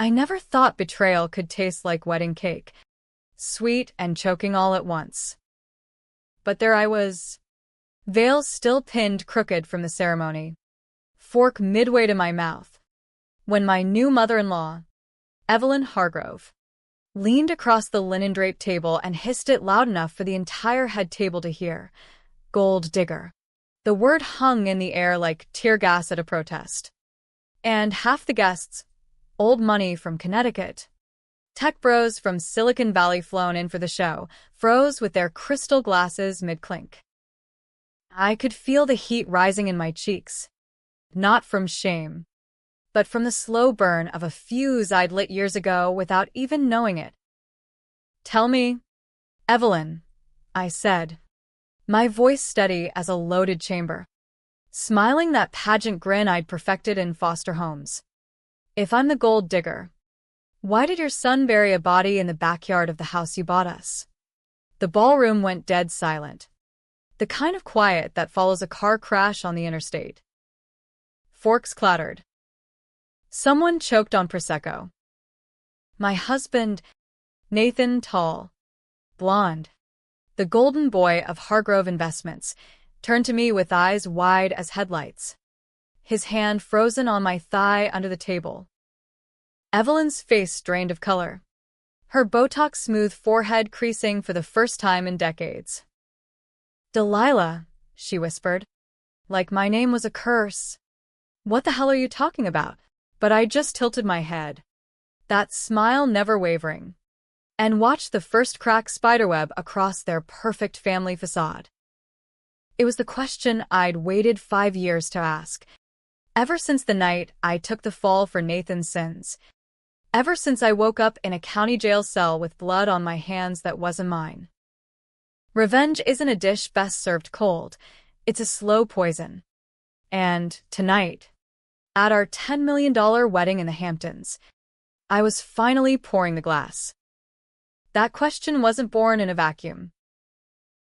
I never thought betrayal could taste like wedding cake, sweet and choking all at once. But there I was, veil still pinned crooked from the ceremony, fork midway to my mouth, when my new mother-in-law, Evelyn Hargrove, leaned across the linen-draped table and hissed it loud enough for the entire head table to hear. Gold digger. The word hung in the air like tear gas at a protest. And half the guests, old money from Connecticut, tech bros from Silicon Valley flown in for the show, froze with their crystal glasses mid-clink. I could feel the heat rising in my cheeks, not from shame, but from the slow burn of a fuse I'd lit years ago without even knowing it. "Tell me, Evelyn," I said, my voice steady as a loaded chamber, smiling that pageant grin I'd perfected in foster homes. "If I'm the gold digger, why did your son bury a body in the backyard of the house you bought us?" The ballroom went dead silent, the kind of quiet that follows a car crash on the interstate. Forks clattered. Someone choked on Prosecco. My husband, Nathan, tall, blonde, the golden boy of Hargrove Investments, turned to me with eyes wide as headlights, his hand frozen on my thigh under the table. Evelyn's face drained of color, her Botox-smooth forehead creasing for the first time in decades. "Delilah," she whispered, like my name was a curse. "What the hell are you talking about?" But I just tilted my head, that smile never wavering, and watched the first crack spiderweb across their perfect family facade. It was the question I'd waited 5 years to ask, ever since the night I took the fall for Nathan's sins, ever since I woke up in a county jail cell with blood on my hands that wasn't mine. Revenge isn't a dish best served cold, it's a slow poison. And tonight, at our $10 million wedding in the Hamptons, I was finally pouring the glass. That question wasn't born in a vacuum.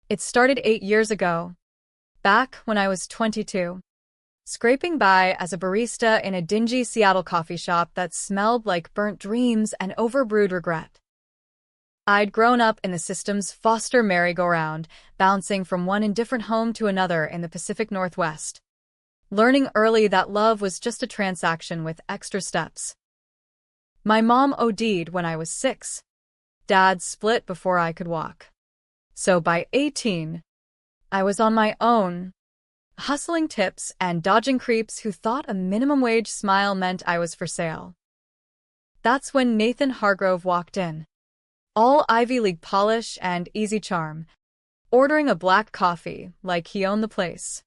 It started 8 years ago, back when I was 22, scraping by as a barista in a dingy Seattle coffee shop that smelled like burnt dreams and overbrewed regret. I'd grown up in the system's foster merry-go-round, bouncing from one indifferent home to another in the Pacific Northwest, learning early that love was just a transaction with extra steps. My mom OD'd when I was 6. Dad split before I could walk. So by 18, I was on my own, hustling tips and dodging creeps who thought a minimum wage smile meant I was for sale. That's when Nathan Hargrove walked in, all Ivy League polish and easy charm, ordering a black coffee like he owned the place.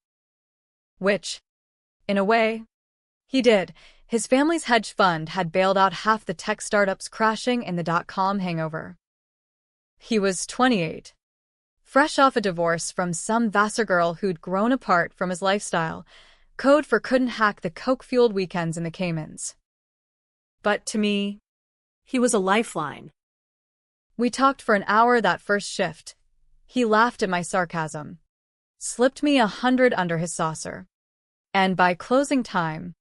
Which, in a way, he did. His family's hedge fund had bailed out half the tech startups crashing in the dot-com hangover. He was 28, fresh off a divorce from some Vassar girl who'd grown apart from his lifestyle, code for couldn't hack the coke-fueled weekends in the Caymans. But to me, he was a lifeline. We talked for an hour that first shift. He laughed at my sarcasm, slipped me 100 under his saucer, and by closing time,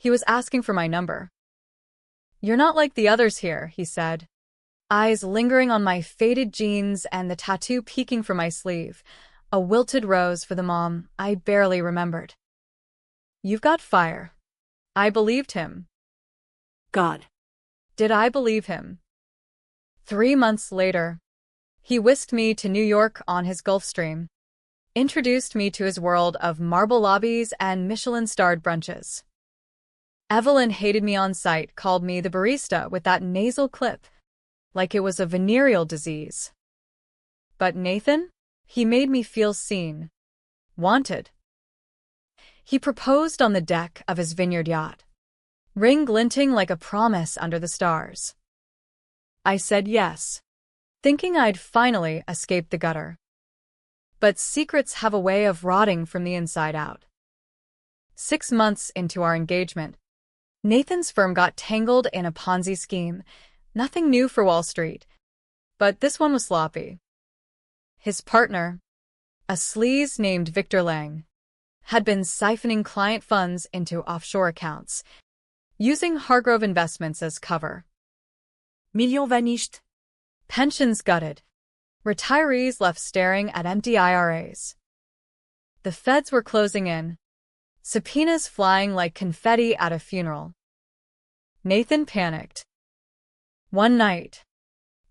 he was asking for my number. "You're not like the others here," he said, eyes lingering on my faded jeans and the tattoo peeking from my sleeve, a wilted rose for the mom I barely remembered. "You've got fire." I believed him. God. Did I believe him? 3 months later, he whisked me to New York on his Gulfstream, introduced me to his world of marble lobbies and Michelin-starred brunches. Evelyn hated me on sight, called me the barista with that nasal clip, like it was a venereal disease. But Nathan? He made me feel seen, wanted. He proposed on the deck of his vineyard yacht, ring glinting like a promise under the stars. I said yes, thinking I'd finally escaped the gutter. But secrets have a way of rotting from the inside out. 6 months into our engagement, Nathan's firm got tangled in a Ponzi scheme. Nothing new for Wall Street, but this one was sloppy. His partner, a sleaze named Victor Lang, had been siphoning client funds into offshore accounts, using Hargrove Investments as cover. Millions vanished. Pensions gutted. Retirees left staring at empty IRAs. The feds were closing in, subpoenas flying like confetti at a funeral. Nathan panicked. One night,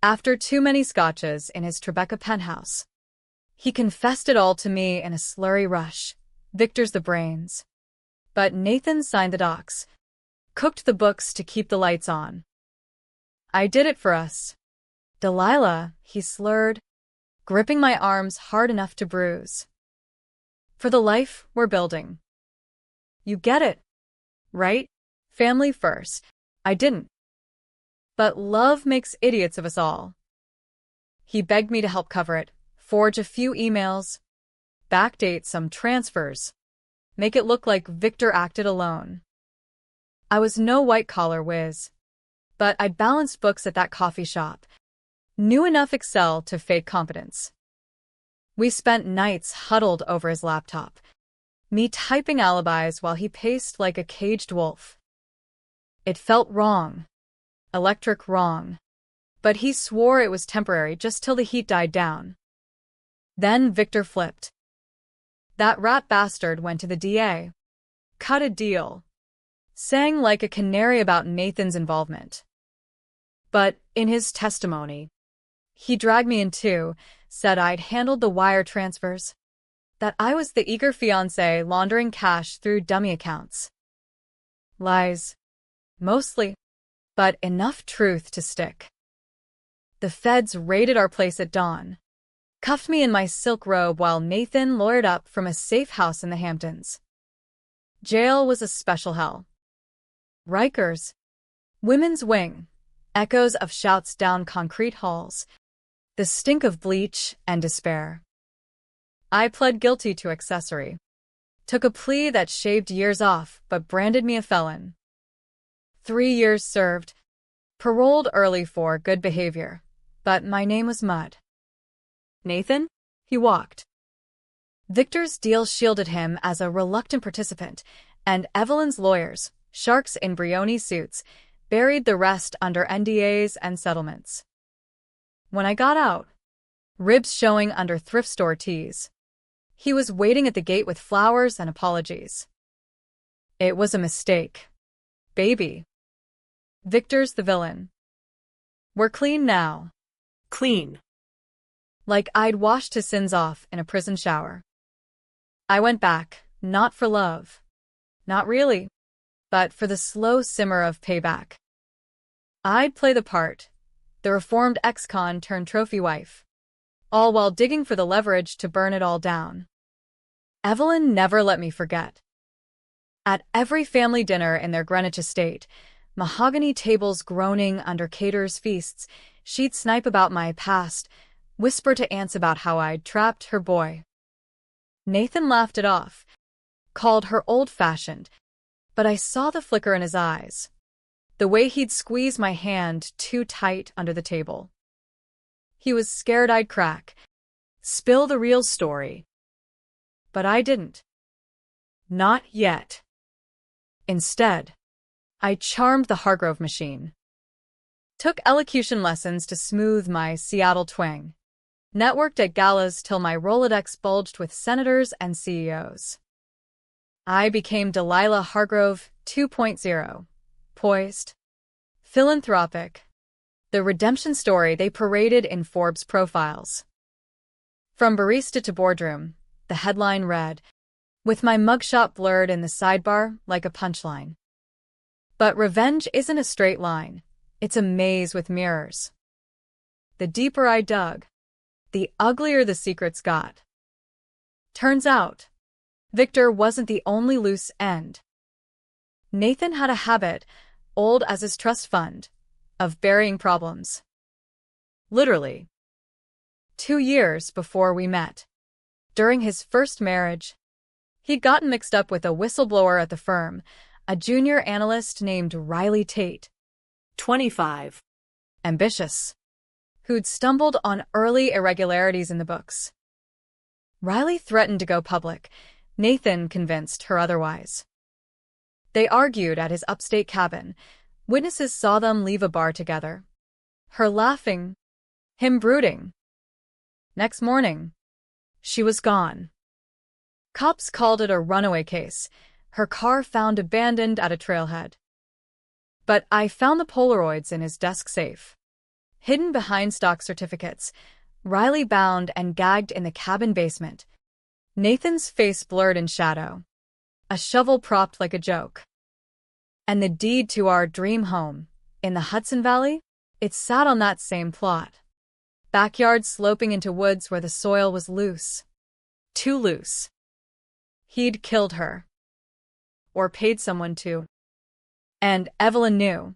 after too many scotches in his Tribeca penthouse, he confessed it all to me in a slurry rush. Victor's the brains. But Nathan signed the docs, cooked the books to keep the lights on. I did it for us. Delilah, he slurred, gripping my arms hard enough to bruise. For the life we're building. You get it, right? Family first. I didn't. But love makes idiots of us all. He begged me to help cover it, forge a few emails, backdate some transfers, make it look like Victor acted alone. I was no white-collar whiz, but I balanced books at that coffee shop, knew enough Excel to fake competence. We spent nights huddled over his laptop, me typing alibis while he paced like a caged wolf. It felt wrong, electric wrong, but he swore it was temporary just till the heat died down. Then Victor flipped. That rat bastard went to the DA, cut a deal, sang like a canary about Nathan's involvement. But in his testimony, he dragged me in too, said I'd handled the wire transfers, that I was the eager fiancé laundering cash through dummy accounts. Lies. Mostly, but enough truth to stick. The feds raided our place at dawn, cuffed me in my silk robe while Nathan lawyered up from a safe house in the Hamptons. Jail was a special hell. Rikers. Women's wing. Echoes of shouts down concrete halls. The stink of bleach and despair. I pled guilty to accessory. Took a plea that shaved years off but branded me a felon. 3 years served. Paroled early for good behavior. But my name was mud. Nathan? He walked. Victor's deal shielded him as a reluctant participant, and Evelyn's lawyers, sharks in Brioni suits, buried the rest under NDAs and settlements. When I got out, ribs showing under thrift store tees, he was waiting at the gate with flowers and apologies. It was a mistake. Baby. Victor's the villain. We're clean now. Clean. Like I'd washed his sins off in a prison shower. I went back, not for love. Not really. But for the slow simmer of payback. I'd play the part, the reformed ex-con turned trophy wife, all while digging for the leverage to burn it all down. Evelyn never let me forget. At every family dinner in their Greenwich estate, mahogany tables groaning under caterers' feasts, she'd snipe about my past, whisper to aunts about how I'd trapped her boy. Nathan laughed it off, called her old-fashioned, but I saw the flicker in his eyes, the way he'd squeeze my hand too tight under the table. He was scared I'd crack, spill the real story. But I didn't. Not yet. Instead, I charmed the Hargrove machine. Took elocution lessons to smooth my Seattle twang. Networked at galas till my Rolodex bulged with senators and CEOs. I became Delilah Hargrove 2.0. Poised. Philanthropic. The redemption story they paraded in Forbes profiles. From barista to boardroom, the headline read, with my mugshot blurred in the sidebar like a punchline. But revenge isn't a straight line. It's a maze with mirrors. The deeper I dug, the uglier the secrets got. Turns out, Victor wasn't the only loose end. Nathan had a habit, old as his trust fund, of burying problems. Literally. 2 years before we met, during his first marriage, he'd gotten mixed up with a whistleblower at the firm, a junior analyst named Riley Tate. 25. Ambitious. Who'd stumbled on early irregularities in the books. Riley threatened to go public. Nathan convinced her otherwise. They argued at his upstate cabin. Witnesses saw them leave a bar together. Her laughing, him brooding. Next morning, she was gone. Cops called it a runaway case, her car found abandoned at a trailhead. But I found the Polaroids in his desk safe. Hidden behind stock certificates, Riley bound and gagged in the cabin basement. Nathan's face blurred in shadow. A shovel propped like a joke. And the deed to our dream home, in the Hudson Valley, it sat on that same plot. Backyard sloping into woods where the soil was loose. Too loose. He'd killed her. Or paid someone to. And Evelyn knew.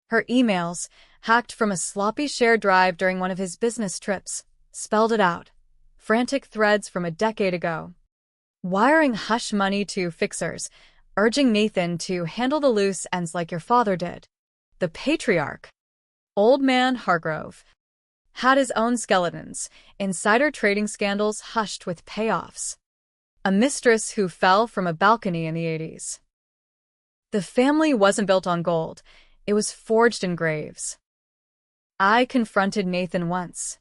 Her emails, hacked from a sloppy shared drive during one of his business trips, spelled it out. Frantic threads from a decade ago. Wiring hush money to fixers, urging Nathan to handle the loose ends like your father did. The patriarch, Old Man Hargrove, had his own skeletons, insider trading scandals hushed with payoffs. A mistress who fell from a balcony in the 80s. The family wasn't built on gold, it was forged in graves. I confronted Nathan once,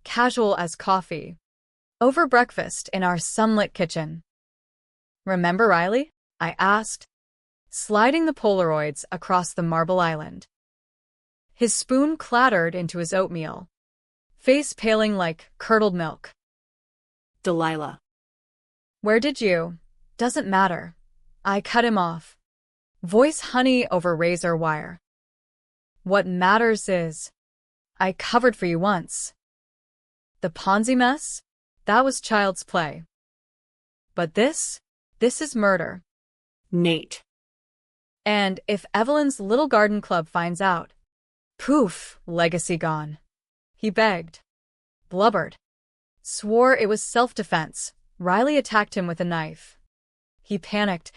casual as coffee, over breakfast in our sunlit kitchen. "Remember Riley?" I asked, sliding the Polaroids across the marble island. His spoon clattered into his oatmeal, face paling like curdled milk. Delilah. "Where did you? Doesn't matter." I cut him off. Voice honey over razor wire. "What matters is, I covered for you once. The Ponzi mess? That was child's play. But this is murder." Nate. "And if Evelyn's little garden club finds out, poof, legacy gone." He begged, blubbered, swore it was self-defense. Riley attacked him with a knife. He panicked,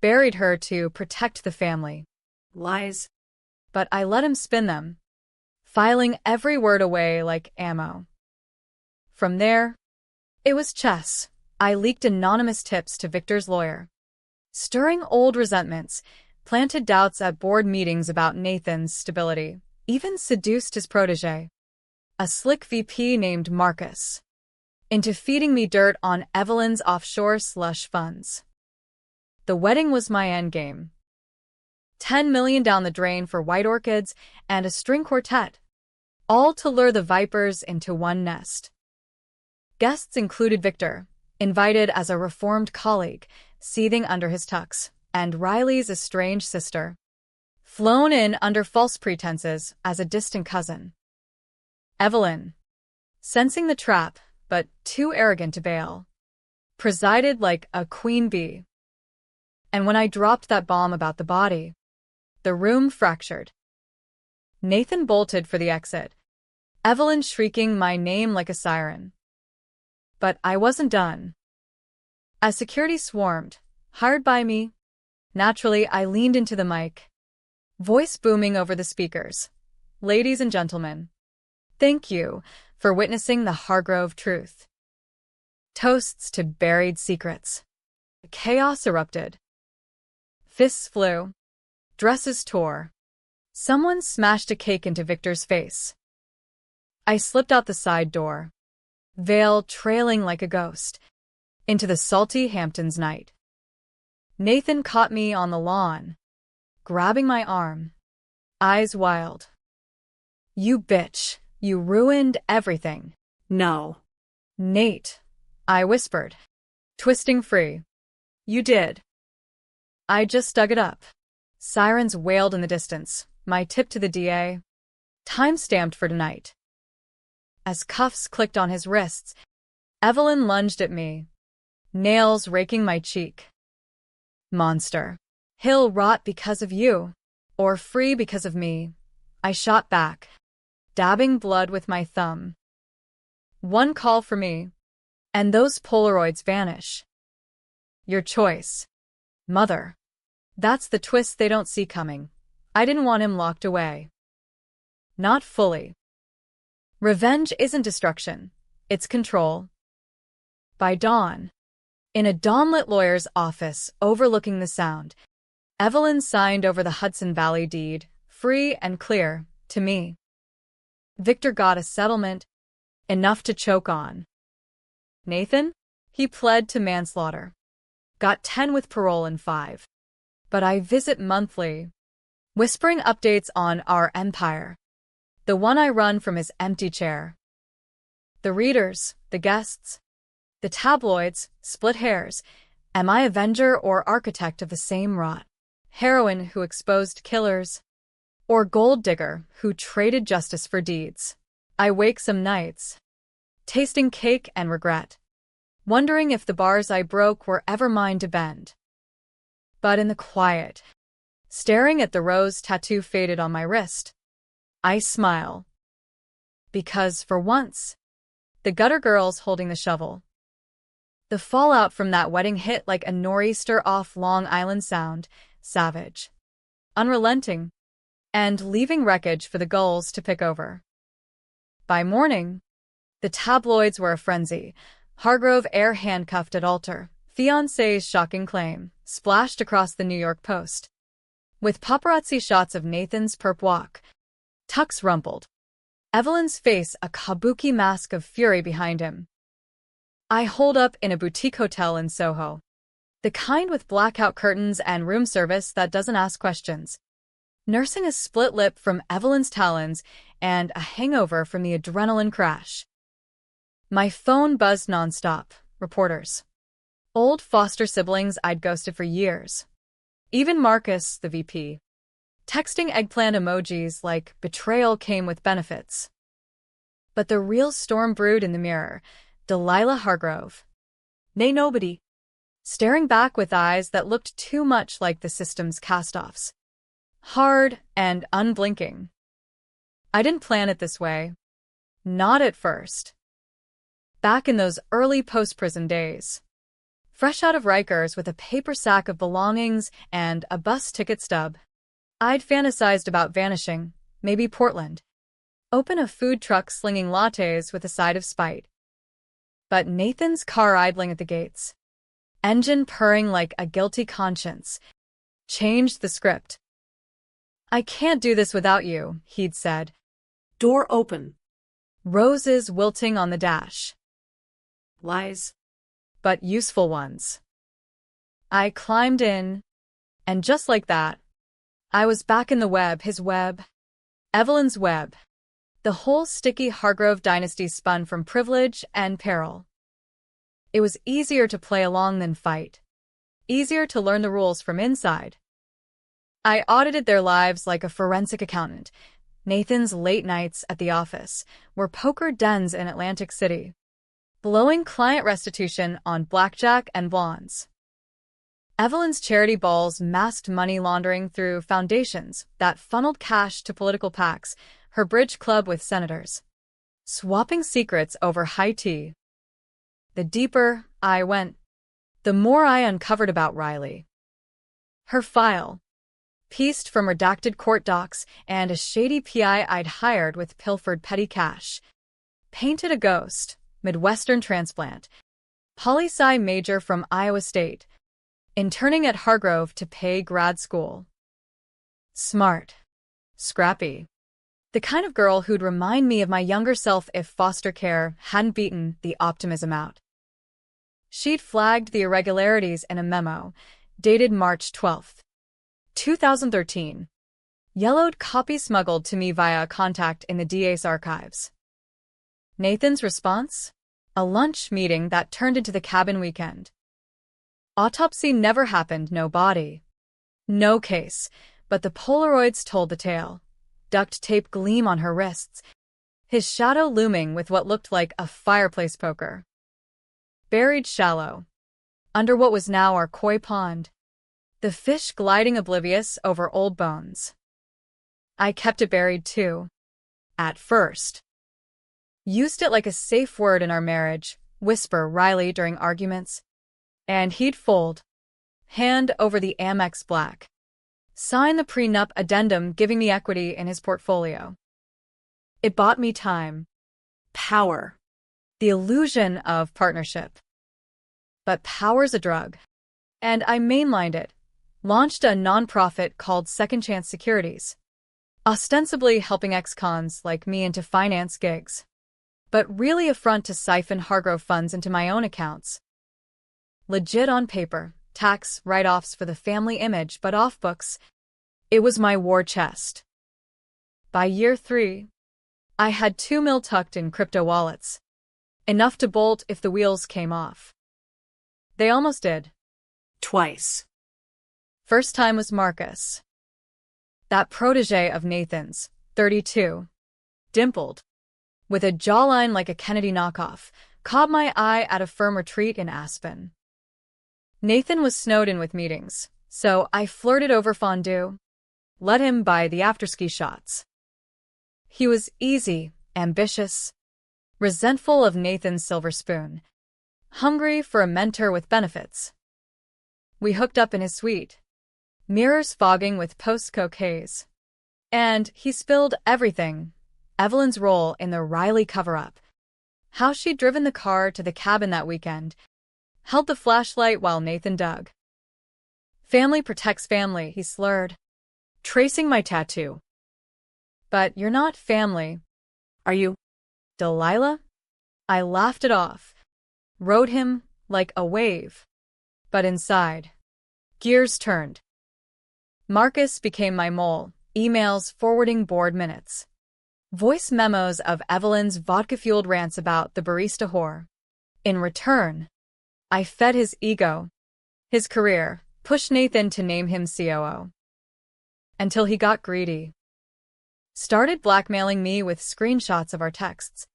buried her to protect the family. Lies. But I let him spin them, filing every word away like ammo. From there, it was chess. I leaked anonymous tips to Victor's lawyer, stirring old resentments, planted doubts at board meetings about Nathan's stability, even seduced his protege, a slick VP named Marcus, into feeding me dirt on Evelyn's offshore slush funds. The wedding was my endgame. $10 million down the drain for white orchids and a string quartet, all to lure the vipers into one nest. Guests included Victor, invited as a reformed colleague, seething under his tux, and Riley's estranged sister, flown in under false pretenses as a distant cousin. Evelyn, sensing the trap, but too arrogant to bail, presided like a queen bee. And when I dropped that bomb about the body, the room fractured. Nathan bolted for the exit, Evelyn shrieking my name like a siren. But I wasn't done. As security swarmed, hired by me, naturally I leaned into the mic, voice booming over the speakers. "Ladies and gentlemen, thank you for witnessing the Hargrove truth." Toasts to buried secrets. Chaos erupted. Fists flew. Dresses tore. Someone smashed a cake into Victor's face. I slipped out the side door, veil trailing like a ghost, into the salty Hamptons night. Nathan caught me on the lawn, grabbing my arm, eyes wild. "You bitch, you ruined everything." No. "Nate," I whispered, twisting free. "You did." I just dug it up. Sirens wailed in the distance, my tip to the DA. Time-stamped for tonight. As cuffs clicked on his wrists, Evelyn lunged at me, nails raking my cheek. "Monster. He'll rot because of you, or free because of me," I shot back, dabbing blood with my thumb. "One call for me, and those Polaroids vanish. Your choice, mother." That's the twist they don't see coming. I didn't want him locked away. Not fully. Revenge isn't destruction, it's control. By dawn, in a dawnlit lawyer's office overlooking the Sound, Evelyn signed over the Hudson Valley deed, free and clear, to me. Victor got a settlement, enough to choke on. Nathan? He pled to manslaughter. Got 10 with parole and 5. But I visit monthly, whispering updates on our empire. The one I run from his empty chair. The readers, the guests, the tabloids, split hairs. Am I avenger or architect of the same rot? Heroine who exposed killers, or gold digger who traded justice for deeds? I wake some nights, tasting cake and regret, wondering if the bars I broke were ever mine to bend. But in the quiet, staring at the rose tattoo faded on my wrist, I smile. Because, for once, the gutter girl's holding the shovel. The fallout from that wedding hit like a nor'easter off Long Island Sound, savage, unrelenting, and leaving wreckage for the gulls to pick over. By morning, the tabloids were a frenzy. Hargrove heir handcuffed at altar, fiancé's shocking claim, splashed across the New York Post. With paparazzi shots of Nathan's perp walk, Tux rumpled, Evelyn's face a kabuki mask of fury behind him. I holed up in a boutique hotel in Soho. The kind with blackout curtains and room service that doesn't ask questions. Nursing a split lip from Evelyn's talons and a hangover from the adrenaline crash. My phone buzzed nonstop. Reporters. Old foster siblings I'd ghosted for years. Even Marcus, the VP. Texting eggplant emojis like betrayal came with benefits. But the real storm brewed in the mirror. Delilah Hargrove. Nay nobody. Staring back with eyes that looked too much like the system's cast-offs. Hard and unblinking. I didn't plan it this way. Not at first. Back in those early post-prison days. Fresh out of Rikers with a paper sack of belongings and a bus ticket stub, I'd fantasized about vanishing, maybe Portland. Open a food truck slinging lattes with a side of spite. But Nathan's car idling at the gates, engine purring like a guilty conscience, changed the script. I can't do this without you, he'd said. Door open. Roses wilting on the dash. Lies. But useful ones. I climbed in, and just like that, I was back in the web, his web, Evelyn's web. The whole sticky Hargrove dynasty spun from privilege and peril. It was easier to play along than fight. Easier to learn the rules from inside. I audited their lives like a forensic accountant. Nathan's late nights at the office were poker dens in Atlantic City, blowing client restitution on blackjack and blondes. Evelyn's charity balls masked money laundering through foundations that funneled cash to political PACs, her bridge club with senators, swapping secrets over high tea. The deeper I went, the more I uncovered about Riley. Her file, pieced from redacted court docs and a shady PI I'd hired with pilfered petty cash, painted a ghost, Midwestern transplant, poli-sci major from Iowa State, interning at Hargrove to pay grad school. Smart. Scrappy. The kind of girl who'd remind me of my younger self if foster care hadn't beaten the optimism out. She'd flagged the irregularities in a memo, dated March 12, 2013. Yellowed copy smuggled to me via a contact in the DA's archives. Nathan's response? A lunch meeting that turned into the cabin weekend. Autopsy never happened, no body. No case, but the Polaroids told the tale. Duct tape gleam on her wrists, his shadow looming with what looked like a fireplace poker. Buried shallow, under what was now our koi pond. The fish gliding oblivious over old bones. I kept it buried too. At first. Used it like a safe word in our marriage, whisper Riley during arguments. And he'd fold. Hand over the Amex Black. Sign the prenup addendum giving me equity in his portfolio. It bought me time. Power. The illusion of partnership. But power's a drug. And I mainlined it. launched a nonprofit called Second Chance Securities, ostensibly helping ex-cons like me into finance gigs, but really a front to siphon Hargrove funds into my own accounts. Legit on paper, tax write-offs for the family image, but off books, it was my war chest. By year 3, I had $2 million tucked in crypto wallets, enough to bolt if the wheels came off. They almost did. Twice. First time was Marcus. That protege of Nathan's, 32, dimpled, with a jawline like a Kennedy knockoff, caught my eye at a firm retreat in Aspen. Nathan was snowed in with meetings, so I flirted over fondue, let him buy the afterski shots. He was easy, ambitious, resentful of Nathan's silver spoon, hungry for a mentor with benefits. We hooked up in his suite, mirrors fogging with post-coke haze. And he spilled everything: Evelyn's role in the Riley cover-up, how she'd driven the car to the cabin that weekend, held the flashlight while Nathan dug. Family protects family, he slurred, tracing my tattoo. But you're not family. Are you? Delilah? I laughed it off, rode him like a wave. But inside, gears turned. Marcus became my mole, emails forwarding board minutes, voice memos of Evelyn's vodka-fueled rants about the barista whore. In return, I fed his ego, his career, pushed Nathan to name him COO. Until he got greedy. Started blackmailing me with screenshots of our texts,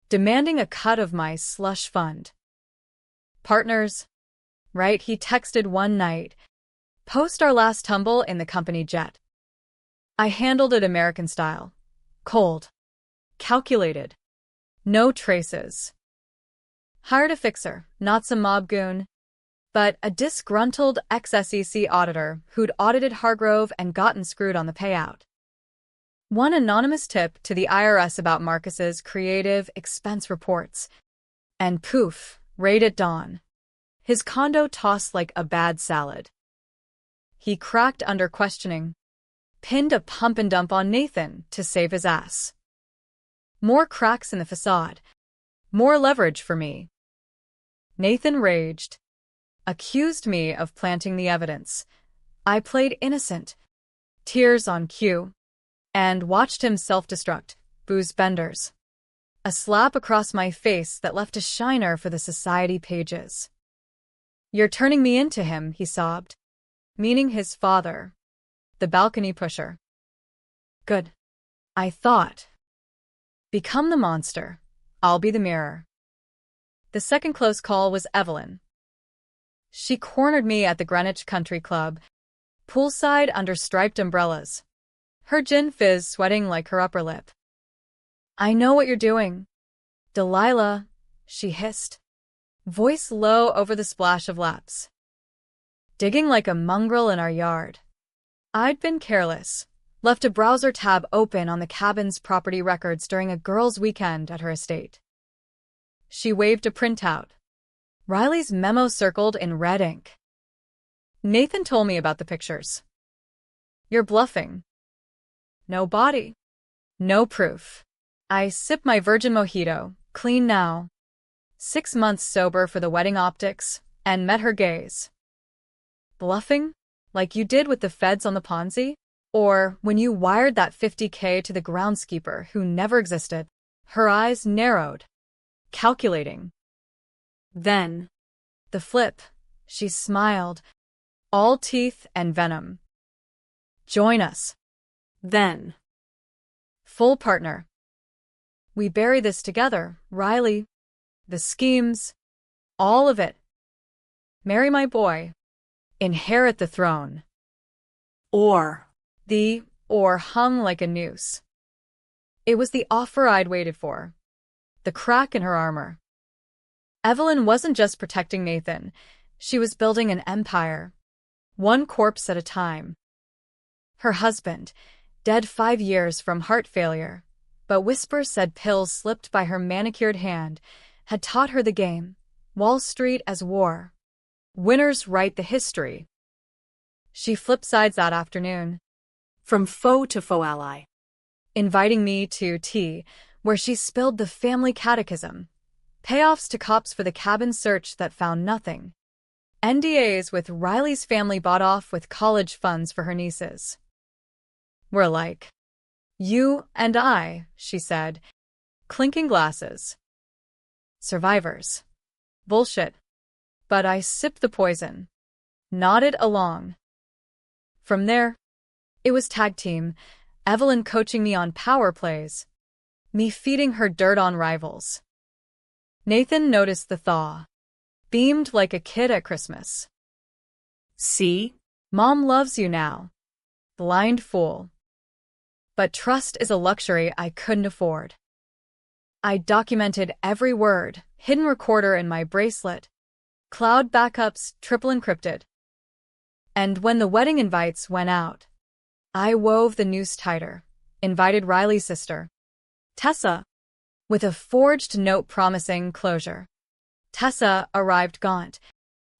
demanding a cut of my slush fund. Partners, right? He texted one night, post our last tumble in the company jet. I handled it American style. Cold. Calculated. No traces. Hired a fixer, not some mob goon, but a disgruntled ex-SEC auditor who'd audited Hargrove and gotten screwed on the payout. One anonymous tip to the IRS about Marcus's creative expense reports. And poof, raid at dawn. His condo tossed like a bad salad. He cracked under questioning, pinned a pump and dump on Nathan to save his ass. More cracks in the facade. More leverage for me. Nathan raged, accused me of planting the evidence. I played innocent, tears on cue, and watched him self-destruct, booze benders. A slap across my face that left a shiner for the society pages. You're turning me into him, he sobbed, meaning his father, the balcony pusher. Good. I thought. Become the monster. I'll be the mirror. The second close call was Evelyn. She cornered me at the Greenwich Country Club, poolside under striped umbrellas, her gin fizz sweating like her upper lip. I know what you're doing, Delilah, she hissed, voice low over the splash of laps. Digging like a mongrel in our yard. I'd been careless, left a browser tab open on the cabin's property records during a girls' weekend at her estate. She waved a printout. Riley's memo circled in red ink. Nathan told me about the pictures. You're bluffing. No body. No proof. I sip my virgin mojito, clean now. 6 months sober for the wedding optics, and met her gaze. Bluffing? Like you did with the feds on the Ponzi? Or when you wired that $50K to the groundskeeper who never existed? Her eyes narrowed. Calculating. Then, the flip, she smiled, all teeth and venom. Join us. Then. Full partner. We bury this together, Riley. The schemes. All of it. Marry my boy. Inherit the throne. Or. The or hung like a noose. It was the offer I'd waited for. The crack in her armor. Evelyn wasn't just protecting Nathan. She was building an empire. One corpse at a time. Her husband, dead 5 years from heart failure, but whispers said pills slipped by her manicured hand, had taught her the game. Wall Street as war. Winners write the history. She flipped sides that afternoon, From foe to foe ally. inviting me to tea, where she spilled the family catechism. Payoffs to cops for the cabin search that found nothing. NDAs with Riley's family bought off with college funds for her nieces. We're like, you and I, she said, clinking glasses. Survivors. Bullshit. But I sipped the poison. Nodded along. From there, it was tag team, Evelyn coaching me on power plays, me feeding her dirt on rivals. Nathan noticed the thaw. Beamed like a kid at Christmas. See? Mom loves you now. Blind fool. But trust is a luxury I couldn't afford. I documented every word, hidden recorder in my bracelet, cloud backups triple encrypted. And when the wedding invites went out, I wove the noose tighter, invited Riley's sister, Tessa, with a forged note promising closure. Tessa arrived gaunt,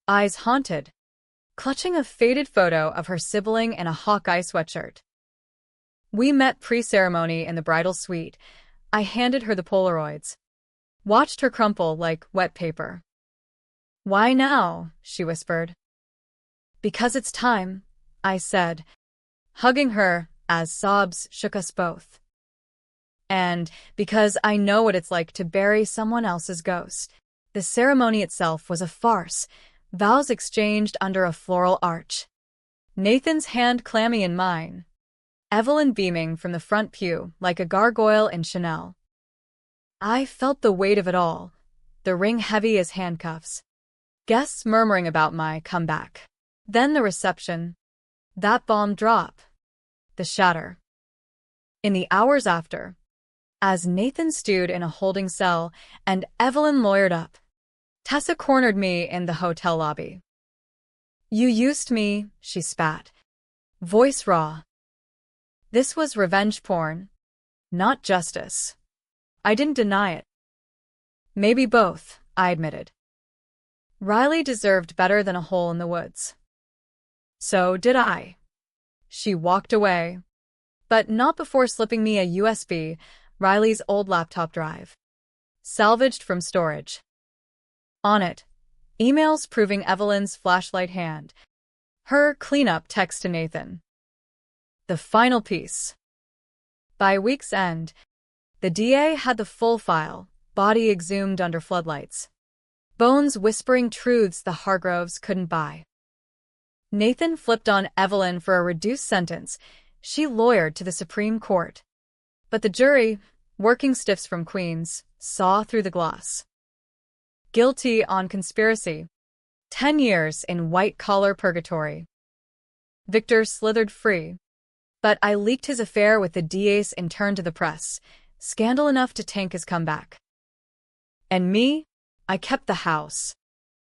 eyes haunted, clutching a faded photo of her sibling in a Hawkeye sweatshirt. We met pre-ceremony in the bridal suite. I handed her the Polaroids. Watched her crumple like wet paper. Why now? She whispered. Because it's time, I said, hugging her as sobs shook us both. And because I know what it's like to bury someone else's ghost. The ceremony itself was a farce, vows exchanged under a floral arch. Nathan's hand clammy in mine. Evelyn beaming from the front pew like a gargoyle in Chanel. I felt the weight of it all, the ring heavy as handcuffs. Guests murmuring about my comeback. Then the reception. That bomb drop. The shatter. In the hours after, as Nathan stewed in a holding cell and Evelyn lawyered up, Tessa cornered me in the hotel lobby. You used me, she spat. Voice raw. This was revenge porn, not justice. I didn't deny it. Maybe both, I admitted. Riley deserved better than a hole in the woods. So did I. She walked away, but not before slipping me a USB, Riley's old laptop drive. Salvaged from storage. On it, emails proving Evelyn's flashlight hand. Her cleanup text to Nathan. The final piece. By week's end, the DA had the full file, body exhumed under floodlights. Bones whispering truths the Hargroves couldn't buy. Nathan flipped on Evelyn for a reduced sentence. She lawyered to the Supreme Court. But the jury, working stiffs from Queens, saw through the gloss. Guilty on conspiracy. 10 years in white-collar purgatory. Victor slithered free. But I leaked his affair with the DA's intern to the press, scandal enough to tank his comeback. And me? I kept the house.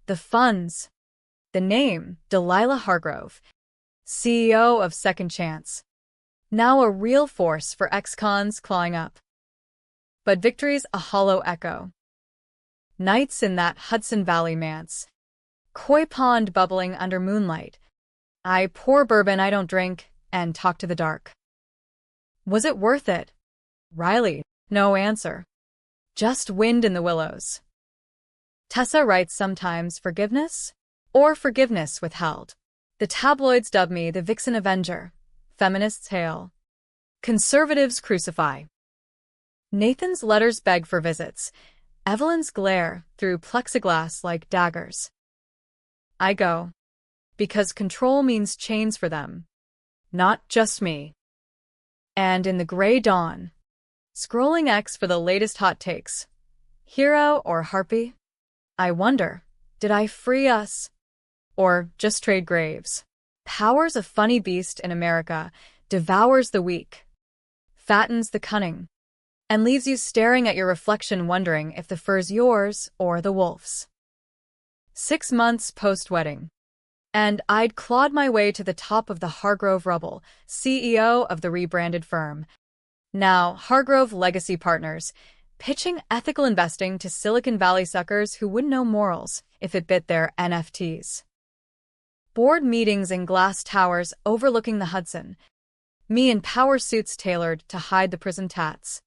The funds. The name, Delilah Hargrove. CEO of Second Chance. Now a real force for ex-cons clawing up. But victory's a hollow echo. Nights in that Hudson Valley manse. Koi pond bubbling under moonlight. I pour bourbon I don't drink and talk to the dark. Was it worth it? Riley, no answer. Just wind in the willows. Tessa writes sometimes forgiveness or forgiveness withheld. The tabloids dub me the Vixen Avenger. Feminists hail. Conservatives crucify. Nathan's letters beg for visits. Evelyn's glare through plexiglass like daggers. I go. Because control means chains for them. Not just me. And in the gray dawn, scrolling X for the latest hot takes. Hero or harpy? I wonder, did I free us? Or just trade graves? Power's a funny beast in America, devours the weak, fattens the cunning, and leaves you staring at your reflection wondering if the fur's yours or the wolf's. 6 months post-wedding. And I'd clawed my way to the top of the Hargrove rubble, CEO of the rebranded firm. Now, Hargrove Legacy Partners, pitching ethical investing to Silicon Valley suckers who wouldn't know morals if it bit their NFTs. Board meetings in glass towers overlooking the Hudson. Me in power suits tailored to hide the prison tats.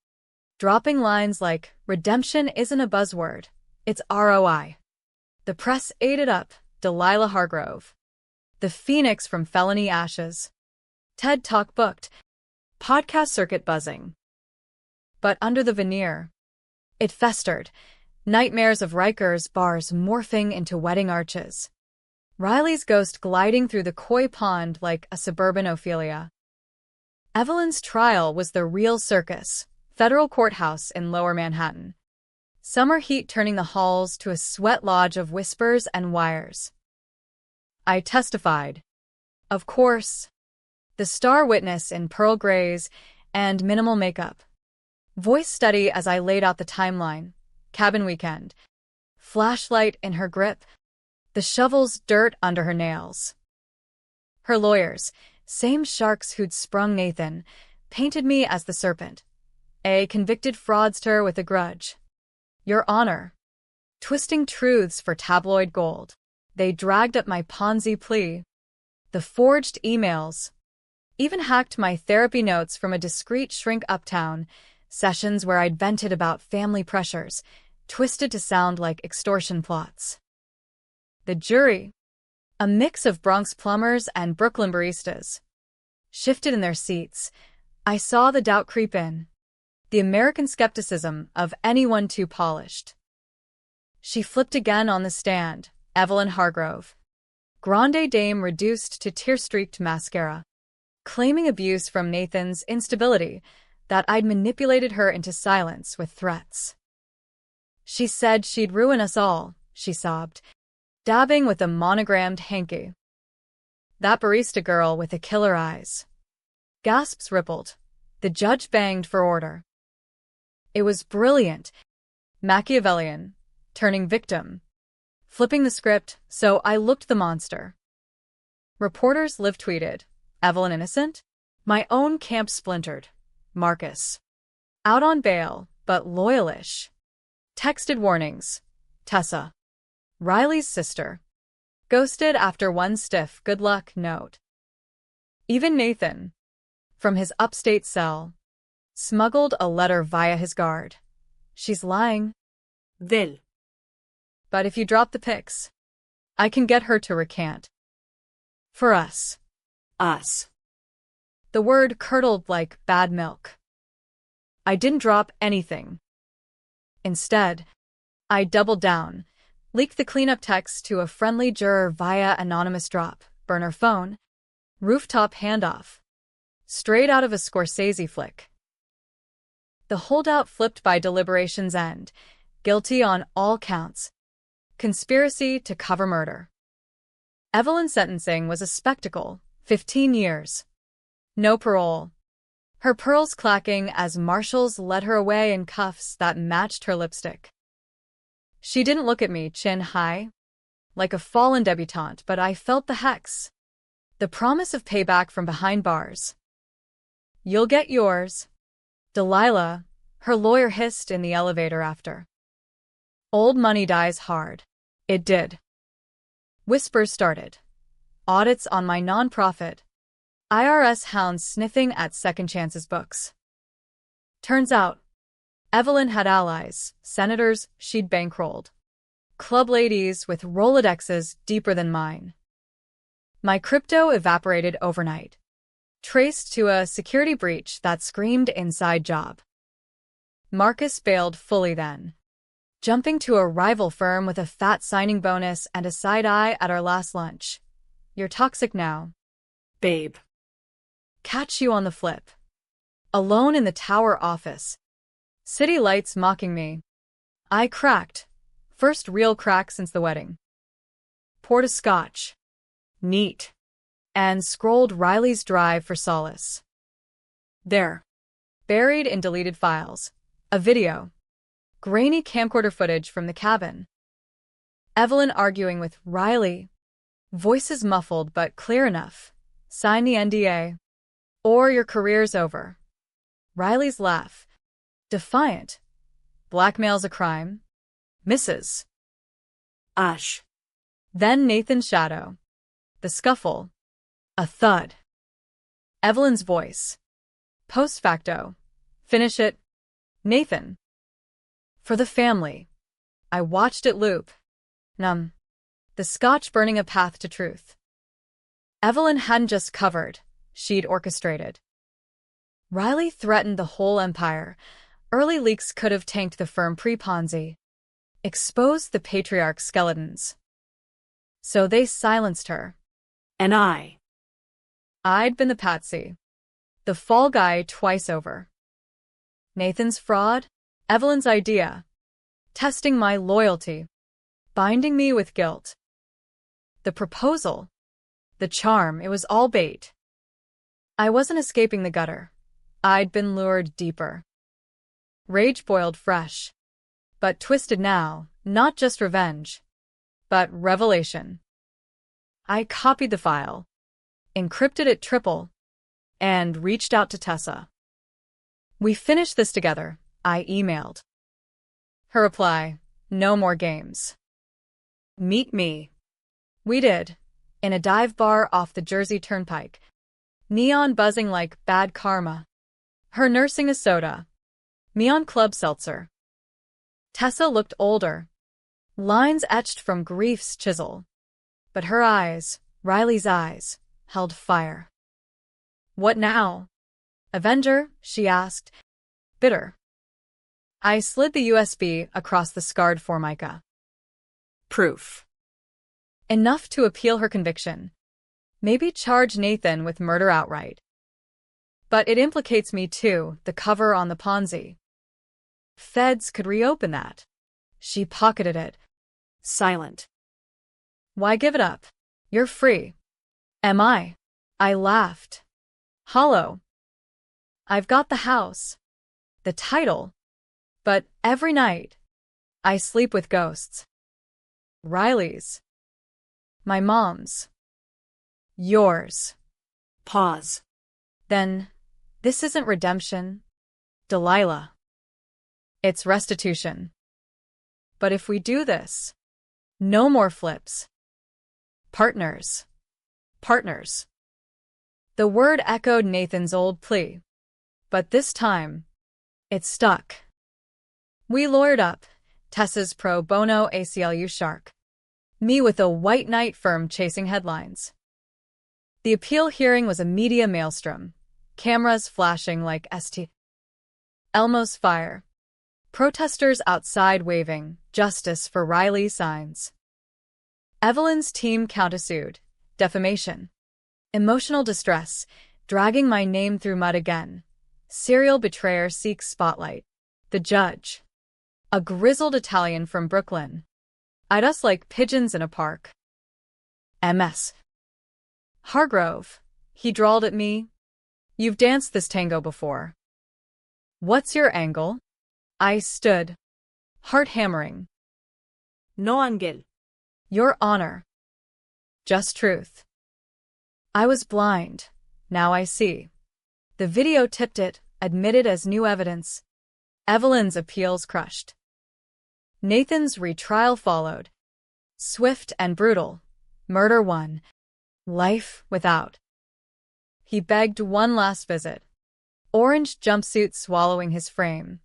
Dropping lines like, redemption isn't a buzzword, it's ROI. The press ate it up, Delilah Hargrove. The phoenix from Felony Ashes. TED Talk booked. Podcast circuit buzzing. But under the veneer, it festered. Nightmares of Rikers bars morphing into wedding arches. Riley's ghost gliding through the koi pond like a suburban Ophelia. Evelyn's trial was the real circus. Federal courthouse in Lower Manhattan. Summer heat turning the halls to a sweat lodge of whispers and wires. I testified. Of course. The star witness in pearl grays and minimal makeup. Voice steady as I laid out the timeline. Cabin weekend. Flashlight in her grip. The shovel's dirt under her nails. Her lawyers, same sharks who'd sprung Nathan, painted me as the serpent. A convicted fraudster with a grudge. Your Honor. Twisting truths for tabloid gold. They dragged up my Ponzi plea. The forged emails. Even hacked my therapy notes from a discreet shrink uptown, sessions where I'd vented about family pressures, twisted to sound like extortion plots. The jury. A mix of Bronx plumbers and Brooklyn baristas. Shifted in their seats. I saw the doubt creep in. The American skepticism of anyone too polished. She flipped again on the stand, Evelyn Hargrove. Grande dame reduced to tear-streaked mascara. Claiming abuse from Nathan's instability, that I'd manipulated her into silence with threats. She said she'd ruin us all, she sobbed, dabbing with a monogrammed hanky. That barista girl with the killer eyes. Gasps rippled. The judge banged for order. It was brilliant. Machiavellian. Turning victim. Flipping the script, so I looked the monster. Reporters live tweeted. Evelyn innocent? My own camp splintered. Marcus. Out on bail, but loyalish. Texted warnings. Tessa. Riley's sister. Ghosted after one stiff good luck note. Even Nathan. From his upstate cell. Smuggled a letter via his guard. She's lying. Del. But if you drop the pics, I can get her to recant. For us. Us. The word curdled like bad milk. I didn't drop anything. Instead, I doubled down, leaked the cleanup text to a friendly juror via anonymous drop, burner phone, rooftop handoff. Straight out of a Scorsese flick. The holdout flipped by deliberation's end, guilty on all counts. Conspiracy to cover murder. Evelyn's sentencing was a spectacle, 15 years. No parole. Her pearls clacking as marshals led her away in cuffs that matched her lipstick. She didn't look at me chin high, like a fallen debutante, but I felt the hex. The promise of payback from behind bars. You'll get yours. Delilah, her lawyer hissed in the elevator after. Old money dies hard. It did. Whispers started. Audits on my nonprofit. IRS hounds sniffing at Second Chances books. Turns out, Evelyn had allies, senators she'd bankrolled. Club ladies with Rolodexes deeper than mine. My crypto evaporated overnight. Traced to a security breach that screamed inside job. Marcus bailed fully then. Jumping to a rival firm with a fat signing bonus and a side eye at our last lunch. You're toxic now. Babe. Catch you on the flip. Alone in the tower office. City lights mocking me. I cracked. First real crack since the wedding. Poured a scotch. Neat. And scrolled Riley's drive for solace. There. Buried in deleted files. A video. Grainy camcorder footage from the cabin. Evelyn arguing with Riley. Voices muffled but clear enough. Sign the NDA. Or your career's over. Riley's laugh. Defiant. Blackmail's a crime. Mrs. Ash. Then Nathan's shadow. The scuffle. A thud. Evelyn's voice. Post facto. Finish it. Nathan. For the family. I watched it loop. Numb. The scotch burning a path to truth. Evelyn hadn't just covered, she'd orchestrated. Riley threatened the whole empire. Early leaks could have tanked the firm pre-Ponzi. Exposed the patriarch's skeletons. So they silenced her. And I'd been the patsy. The fall guy twice over. Nathan's fraud, Evelyn's idea. Testing my loyalty. Binding me with guilt. The proposal. The charm, it was all bait. I wasn't escaping the gutter. I'd been lured deeper. Rage boiled fresh. But twisted now, not just revenge, but revelation. I copied the file, encrypted it triple, and reached out to Tessa. We finished this together, I emailed. Her reply, no more games. Meet me. We did, in a dive bar off the Jersey Turnpike. Neon buzzing like bad karma. Her nursing a soda. Me on club seltzer. Tessa looked older. Lines etched from grief's chisel. But her eyes, Riley's eyes, held fire. What now? Avenger? She asked. Bitter. I slid the USB across the scarred formica. proof. Enough to appeal her conviction. Maybe charge Nathan with murder outright. But it implicates me too, the cover on the Ponzi. Feds could reopen that. She pocketed it. Silent. Why give it up? You're free. Am I? I laughed. Hollow. I've got the house. The title. But every night, I sleep with ghosts. Riley's. My mom's. Yours. Pause. Then, this isn't redemption, Delilah. It's restitution. But if we do this, no more flips. Partners. Partners. The word echoed Nathan's old plea. But this time, it stuck. We lawyered up, Tessa's pro bono ACLU shark. Me with a white knight firm chasing headlines. The appeal hearing was a media maelstrom. Cameras flashing like St. Elmo's fire. Protesters outside waving, justice for Riley signs. Evelyn's team countersued, defamation. Emotional distress, dragging my name through mud again. Serial betrayer seeks spotlight. The judge. A grizzled Italian from Brooklyn. Eyed us like pigeons in a park. MS. Hargrove. He drawled at me. You've danced this tango before. What's your angle? I stood. Heart hammering. No ángel. Your honor. Just truth. I was blind. Now I see. The video tipped it, admitted as new evidence. Evelyn's appeals crushed. Nathan's retrial followed. Swift and brutal. Murder won. Life without. He begged one last visit. Orange jumpsuit swallowing his frame.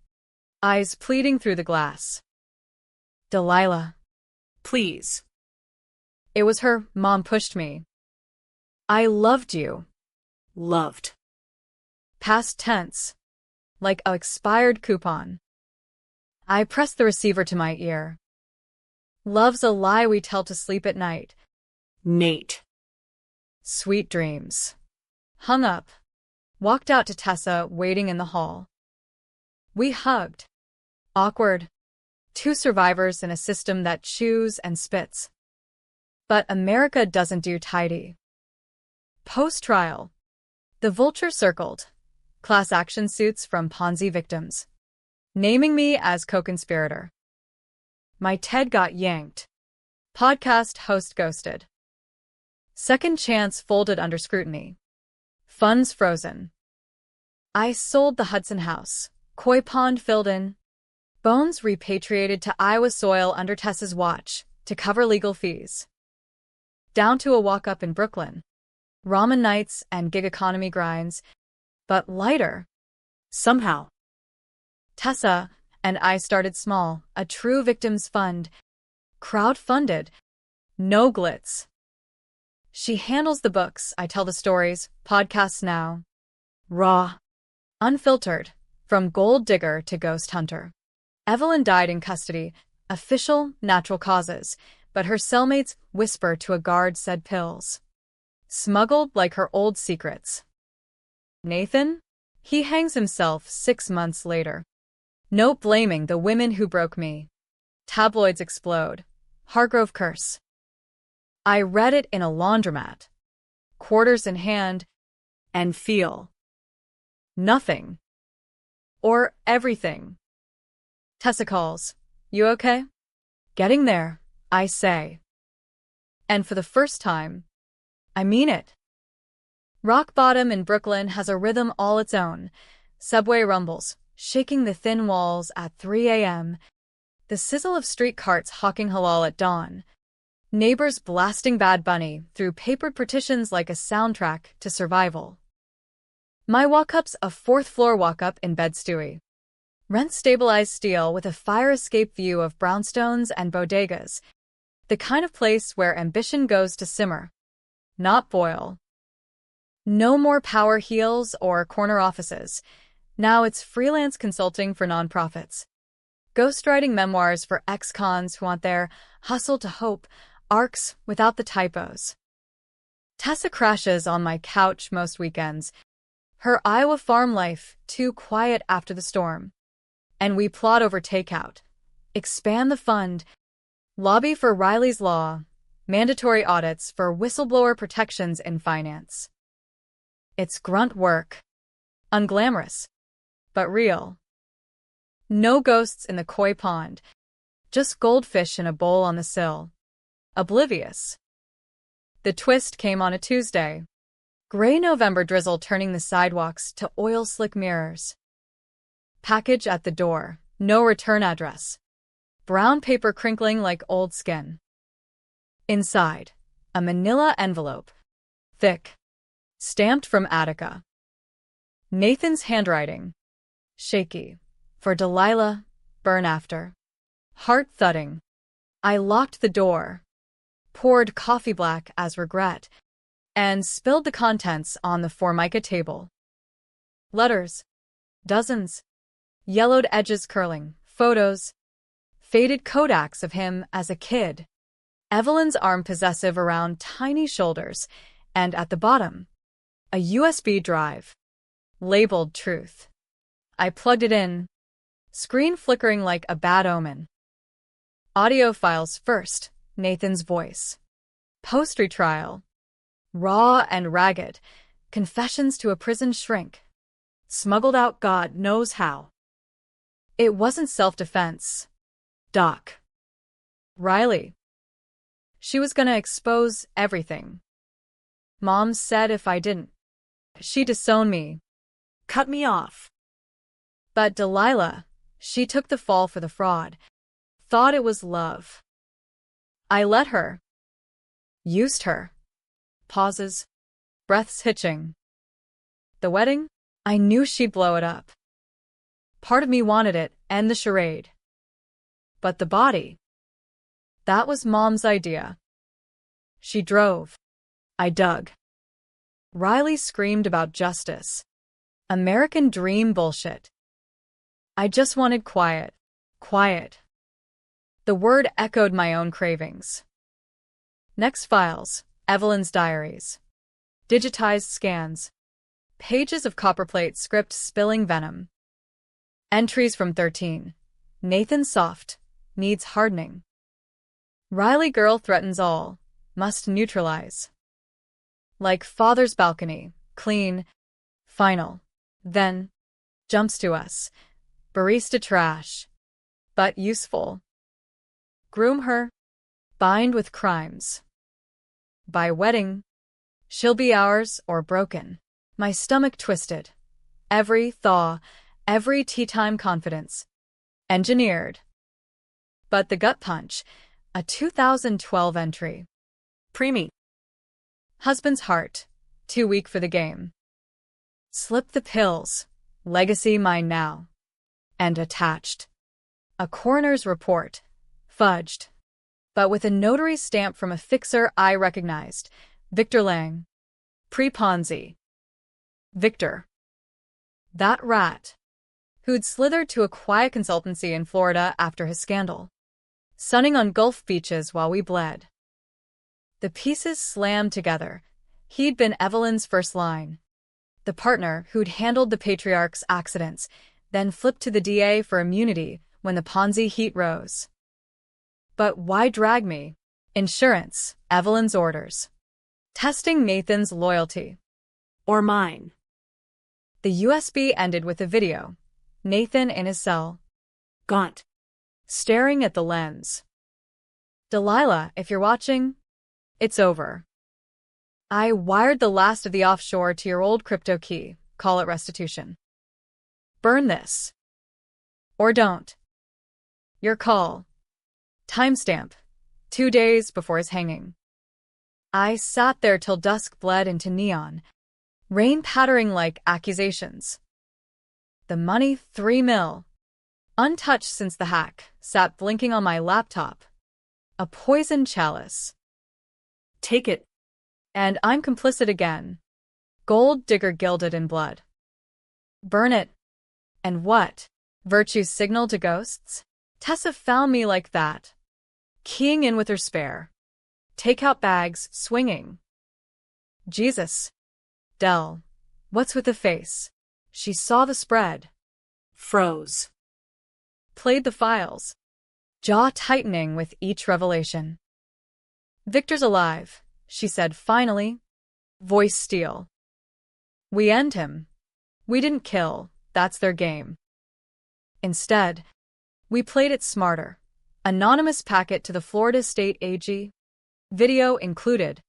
Eyes pleading through the glass. Delilah. Please. It was her, Mom pushed me. I loved you. Loved. Past tense. Like a expired coupon. I pressed the receiver to my ear. Love's a lie we tell to sleep at night. Nate. Sweet dreams. Hung up. Walked out to Tessa waiting in the hall. We hugged. Awkward. Two survivors in a system that chews and spits. But America doesn't do tidy. Post-trial. The vulture circled. Class action suits from Ponzi victims. Naming me as co-conspirator. My TED got yanked. Podcast host ghosted. Second chance folded under scrutiny. Funds frozen. I sold the Hudson House. Koi pond filled in. Bones repatriated to Iowa soil under Tessa's watch to cover legal fees. down to a walk-up in Brooklyn. Ramen nights and gig economy grinds, but lighter. Somehow. Tessa and I started small, a true victims fund. Crowd-funded. No glitz. She handles the books, I tell the stories, podcasts now. Raw. Unfiltered. From gold digger to ghost hunter. Evelyn died in custody. Official, natural causes. But her cellmates whisper to a guard said pills. Smuggled like her old secrets. Nathan? He hangs himself 6 months later. No blaming the women who broke me. Tabloids explode. Hargrove curse. I read it in a laundromat. Quarters in hand. And feel. Nothing. Or everything. Tessa calls. You okay? Getting there, I say. And for the first time, I mean it. Rock Bottom in Brooklyn has a rhythm all its own. Subway rumbles, shaking the thin walls at 3 a.m. The sizzle of street carts hawking halal at dawn. Neighbors blasting Bad Bunny through papered partitions like a soundtrack to survival. My walk-up's a 4th-floor walk-up in Bed-Stuy. Rent-stabilized steel with a fire escape view of brownstones and bodegas. The kind of place where ambition goes to simmer, not boil. No more power heels or corner offices. Now it's freelance consulting for nonprofits. Ghostwriting memoirs for ex-cons who want their hustle to hope arcs without the typos. Tessa crashes on my couch most weekends. Her Iowa farm life too quiet after the storm. And we plot over takeout. Expand the fund. Lobby for Riley's Law. Mandatory audits for whistleblower protections in finance. It's grunt work. Unglamorous. But real. No ghosts in the koi pond. Just goldfish in a bowl on the sill. Oblivious. The twist came on a Tuesday. Gray November drizzle turning the sidewalks to oil-slick mirrors. Package at the door. No return address. Brown paper crinkling like old skin. Inside, a manila envelope. Thick. Stamped from Attica. Nathan's handwriting. Shaky. For Delilah, burn after. Heart thudding. I locked the door. Poured coffee black as regret. And spilled the contents on the Formica table. Letters. Dozens. Yellowed edges curling. Photos. Faded Kodaks of him as a kid. Evelyn's arm possessive around tiny shoulders. And at the bottom, a USB drive. Labeled Truth. I plugged it in. Screen flickering like a bad omen. Audio files first. Nathan's voice. Post-retrial. Raw and ragged. Confessions to a prison shrink. Smuggled out God knows how. It wasn't self-defense. Doc. Riley. She was gonna expose everything. Mom said if I didn't, she'd disown me. Cut me off. But Delilah, she took the fall for the fraud. Thought it was love. I let her. Used her. Pauses. Breaths hitching. The wedding? I knew she'd blow it up. Part of me wanted it, end the charade. But the body? That was Mom's idea. She drove. I dug. Riley screamed about justice. American dream bullshit. I just wanted quiet. Quiet. The word echoed my own cravings. Next files. Evelyn's diaries. Digitized scans. Pages of copperplate script spilling venom. Entries from 13. Nathan soft. Needs hardening. Riley girl threatens all. Must neutralize. Like father's balcony. Clean. Final. Then. Jumps to us. Barista trash. But useful. Groom her. Bind with crimes. By wedding. She'll be ours or broken. My stomach twisted. Every thaw. Every tea time confidence. Engineered. But the gut punch. A 2012 entry. Preemie. Husband's heart, too weak for the game. Slip the pills, legacy mine now. And attached. A coroner's report, fudged. But with a notary stamp from a fixer I recognized, Victor Lang. Pre-Ponzi. Victor. That rat. Who'd slithered to a quiet consultancy in Florida after his scandal. Sunning on Gulf beaches while we bled. The pieces slammed together. He'd been Evelyn's first line. The partner who'd handled the patriarch's accidents, then flipped to the DA for immunity when the Ponzi heat rose. But why drag me? Insurance, Evelyn's orders. Testing Nathan's loyalty. Or mine. The USB ended with a video. Nathan in his cell. Gaunt. Staring at the lens. Delilah, if you're watching, it's over. I wired the last of the offshore to your old crypto key. Call it restitution. Burn this. Or don't. Your call. Timestamp. 2 days before his hanging. I sat there till dusk bled into neon. Rain pattering like accusations. The money, $3 million. Untouched since the hack, sat blinking on my laptop. A poisoned chalice. Take it. And I'm complicit again. Gold digger gilded in blood. Burn it. And what? Virtue's signal to ghosts? Tessa found me like that. Keying in with her spare. Takeout bags, swinging. Jesus. Dell. What's with the face? She saw the spread. Froze. Played the files. Jaw tightening with each revelation. Victor's alive, she said finally. Voice steel. We end him. We didn't kill, that's their game. Instead, we played it smarter. Anonymous packet to the Florida State AG. Video included.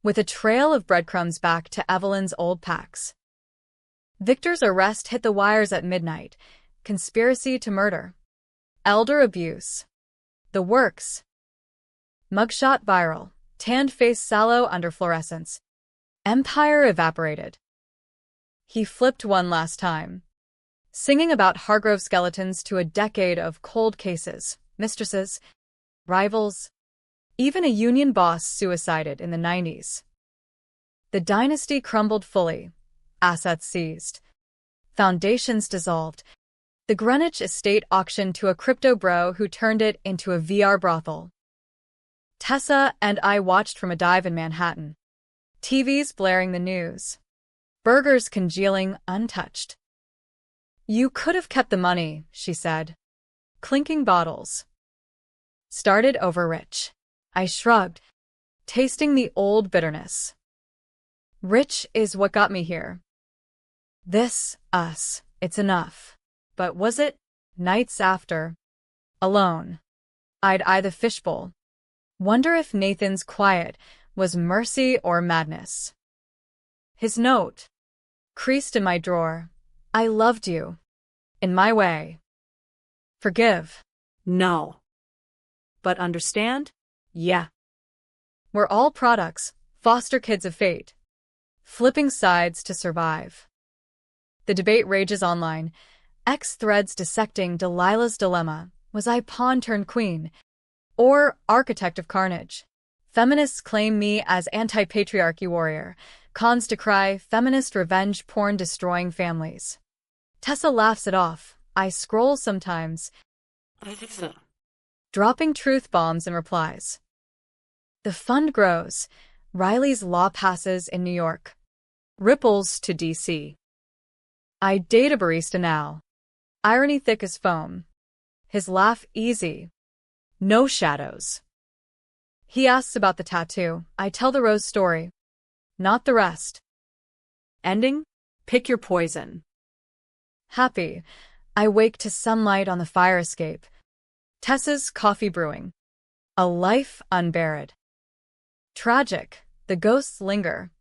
With a trail of breadcrumbs back to Evelyn's old packs. Victor's arrest hit the wires at midnight. Conspiracy to murder. Elder abuse. The works. Mugshot viral. Tanned face sallow under fluorescence. Empire evaporated. He flipped one last time. Singing about Hargrove skeletons to a decade of cold cases, mistresses, rivals. Even a union boss suicided in the 90s. The dynasty crumbled fully. Assets seized. Foundations dissolved. The Greenwich estate auctioned to a crypto bro who turned it into a VR brothel. Tessa and I watched from a dive in Manhattan. TVs blaring the news. Burgers congealing untouched. You could have kept the money, she said. Clinking bottles. Started over rich. I shrugged, tasting the old bitterness. Rich is what got me here. This, us, it's enough. But was it? Nights after. Alone. I'd eye the fishbowl. Wonder if Nathan's quiet was mercy or madness. His note. Creased in my drawer. I loved you. In my way. Forgive. No. But understand? Yeah. We're all products, foster kids of fate. Flipping sides to survive. The debate rages online. X threads dissecting Delilah's dilemma. Was I pawn turned queen? Or architect of carnage? Feminists claim me as anti-patriarchy warrior. Cons decry feminist revenge porn destroying families. Tessa laughs it off. I scroll sometimes. Dropping truth bombs in replies. The fund grows. Riley's law passes in New York. Ripples to D.C. I date a barista now. Irony thick as foam. His laugh easy. No shadows. He asks about the tattoo. I tell the rose story. Not the rest. Ending? Pick your poison. Happy. I wake to sunlight on the fire escape. Tessa's coffee brewing. A life unburied. Tragic. The ghosts linger.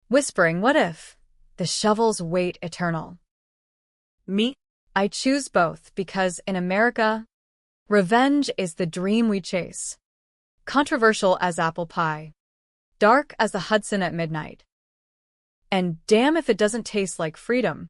Whispering, what if? The shovels wait eternal. Me? I choose both because in America, revenge is the dream we chase. Controversial as apple pie. dark as the Hudson at midnight. And damn if it doesn't taste like freedom.